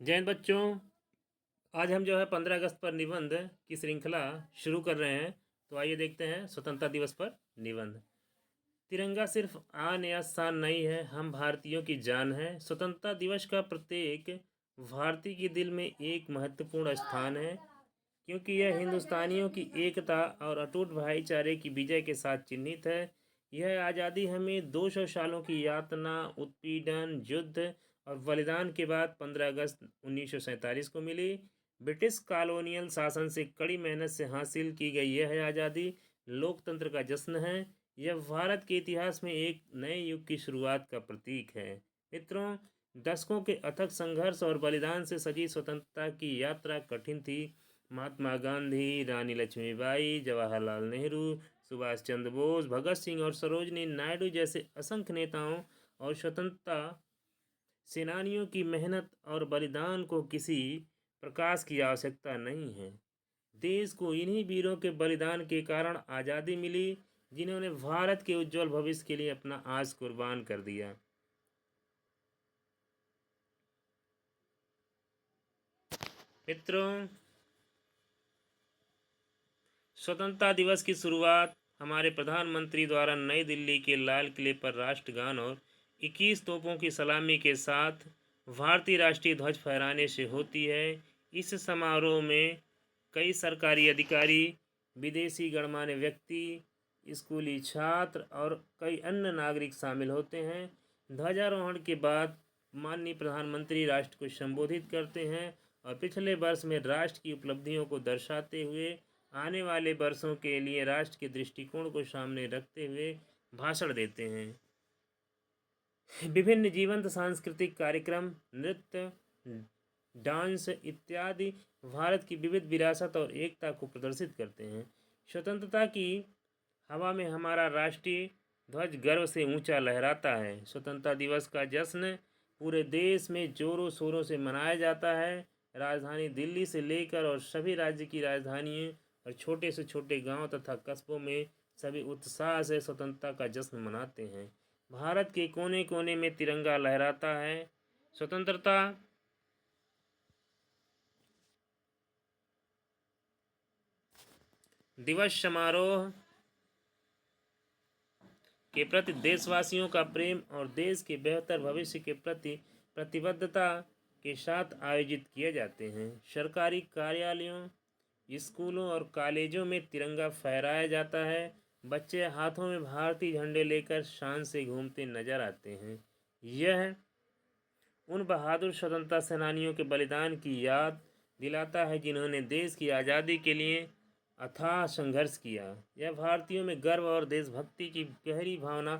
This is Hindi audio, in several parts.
जय हिंद बच्चों। आज हम 15 अगस्त पर निबंध की श्रृंखला शुरू कर रहे हैं। तो आइए देखते हैं स्वतंत्रता दिवस पर निबंध। तिरंगा सिर्फ आन या शान नहीं है, हम भारतीयों की जान है। स्वतंत्रता दिवस का प्रत्येक भारतीय के दिल में एक महत्वपूर्ण स्थान है, क्योंकि यह हिंदुस्तानियों की एकता और अटूट भाईचारे की विजय के साथ चिन्हित है। यह आज़ादी हमें 200 सालों की यातना, उत्पीड़न, युद्ध और बलिदान के बाद 15 अगस्त 1947 को मिली। ब्रिटिश कॉलोनियल शासन से कड़ी मेहनत से हासिल की गई यह आज़ादी लोकतंत्र का जश्न है। यह भारत के इतिहास में एक नए युग की शुरुआत का प्रतीक है। मित्रों, दशकों के अथक संघर्ष और बलिदान से सजी स्वतंत्रता की यात्रा कठिन थी। महात्मा गांधी, रानी लक्ष्मीबाई, जवाहरलाल नेहरू, सुभाष चंद्र बोस, भगत सिंह और सरोजनी नायडू जैसे असंख्य नेताओं और स्वतंत्रता सेनानियों की मेहनत और बलिदान को किसी प्रकाश की आवश्यकता नहीं है। देश को इन्हीं वीरों के बलिदान के कारण आज़ादी मिली, जिन्होंने भारत के उज्जवल भविष्य के लिए अपना आज कुर्बान कर दिया। मित्रों, स्वतंत्रता दिवस की शुरुआत हमारे प्रधानमंत्री द्वारा नई दिल्ली के लाल किले पर राष्ट्रगान और 21 तोपों की सलामी के साथ भारतीय राष्ट्रीय ध्वज फहराने से होती है। इस समारोह में कई सरकारी अधिकारी, विदेशी गणमान्य व्यक्ति, स्कूली छात्र और कई अन्य नागरिक शामिल होते हैं। ध्वजारोहण के बाद माननीय प्रधानमंत्री राष्ट्र को संबोधित करते हैं और पिछले वर्ष में राष्ट्र की उपलब्धियों को दर्शाते हुए आने वाले वर्षों के लिए राष्ट्र के दृष्टिकोण को सामने रखते हुए भाषण देते हैं। विभिन्न जीवंत सांस्कृतिक कार्यक्रम, नृत्य, डांस इत्यादि भारत की विविध विरासत और एकता को प्रदर्शित करते हैं। स्वतंत्रता की हवा में हमारा राष्ट्रीय ध्वज गर्व से ऊंचा लहराता है। स्वतंत्रता दिवस का जश्न पूरे देश में जोरों शोरों से मनाया जाता है। राजधानी दिल्ली से लेकर और सभी राज्य की राजधानियों और छोटे से छोटे गांव तथा कस्बों में सभी उत्साह से स्वतंत्रता का जश्न मनाते हैं। भारत के कोने कोने में तिरंगा लहराता है। स्वतंत्रता दिवस समारोह के प्रति देशवासियों का प्रेम और देश के बेहतर भविष्य के प्रति प्रतिबद्धता के साथ आयोजित किए जाते हैं। सरकारी कार्यालयों, स्कूलों और कॉलेजों में तिरंगा फहराया जाता है। बच्चे हाथों में भारतीय झंडे लेकर शान से घूमते नजर आते हैं। यह उन बहादुर स्वतंत्रता सेनानियों के बलिदान की याद दिलाता है, जिन्होंने देश की आज़ादी के लिए अथाह संघर्ष किया। यह भारतीयों में गर्व और देशभक्ति की गहरी भावना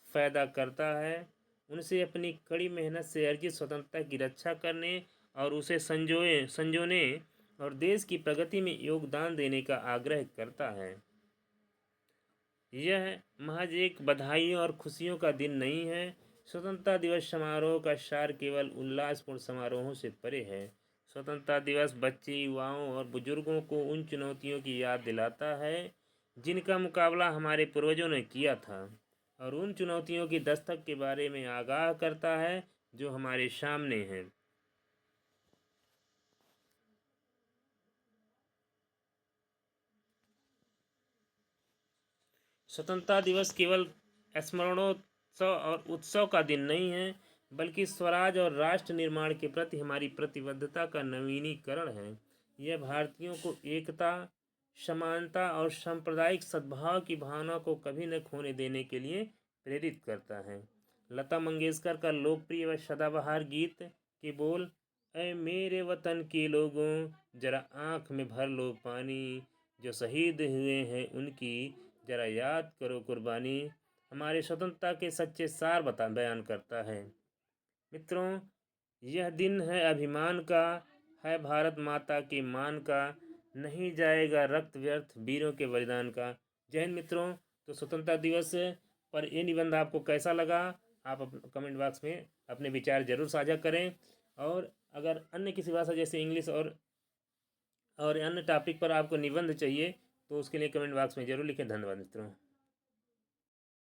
पैदा करता है। उनसे अपनी कड़ी मेहनत से अर्जित स्वतंत्रता की रक्षा करने और उसे संजोने और देश की प्रगति में योगदान देने का आग्रह करता है। यह महज एक बधाइयों और खुशियों का दिन नहीं है। स्वतंत्रता दिवस समारोह का सार केवल उल्लासपूर्ण समारोहों से परे है। स्वतंत्रता दिवस बच्चे, युवाओं और बुजुर्गों को उन चुनौतियों की याद दिलाता है जिनका मुकाबला हमारे पूर्वजों ने किया था, और उन चुनौतियों की दस्तक के बारे में आगाह करता है जो हमारे सामने हैं। स्वतंत्रता दिवस केवल स्मरणोत्सव और उत्सव का दिन नहीं है, बल्कि स्वराज और राष्ट्र निर्माण के प्रति हमारी प्रतिबद्धता का नवीनीकरण है। यह भारतीयों को एकता, समानता और सांप्रदायिक सद्भाव की भावना को कभी न खोने देने के लिए प्रेरित करता है। लता मंगेशकर का लोकप्रिय व सदाबहार गीत के बोल, ऐ मेरे वतन के लोगों जरा आँख में भर लो पानी, जो शहीद हुए हैं उनकी जरा याद करो कुर्बानी, हमारे स्वतंत्रता के सच्चे सार बयान करता है। मित्रों, यह दिन है अभिमान का, है भारत माता के मान का, नहीं जाएगा रक्त व्यर्थ वीरों के बलिदान का। जय हिंद मित्रों। तो स्वतंत्रता दिवस पर ये निबंध आपको कैसा लगा, आप कमेंट बॉक्स में अपने विचार जरूर साझा करें। और अगर अन्य किसी भाषा जैसे इंग्लिश और अन्य टॉपिक पर आपको निबंध चाहिए तो उसके लिए कमेंट बॉक्स में जरूर लिखें। धन्यवाद मित्रों।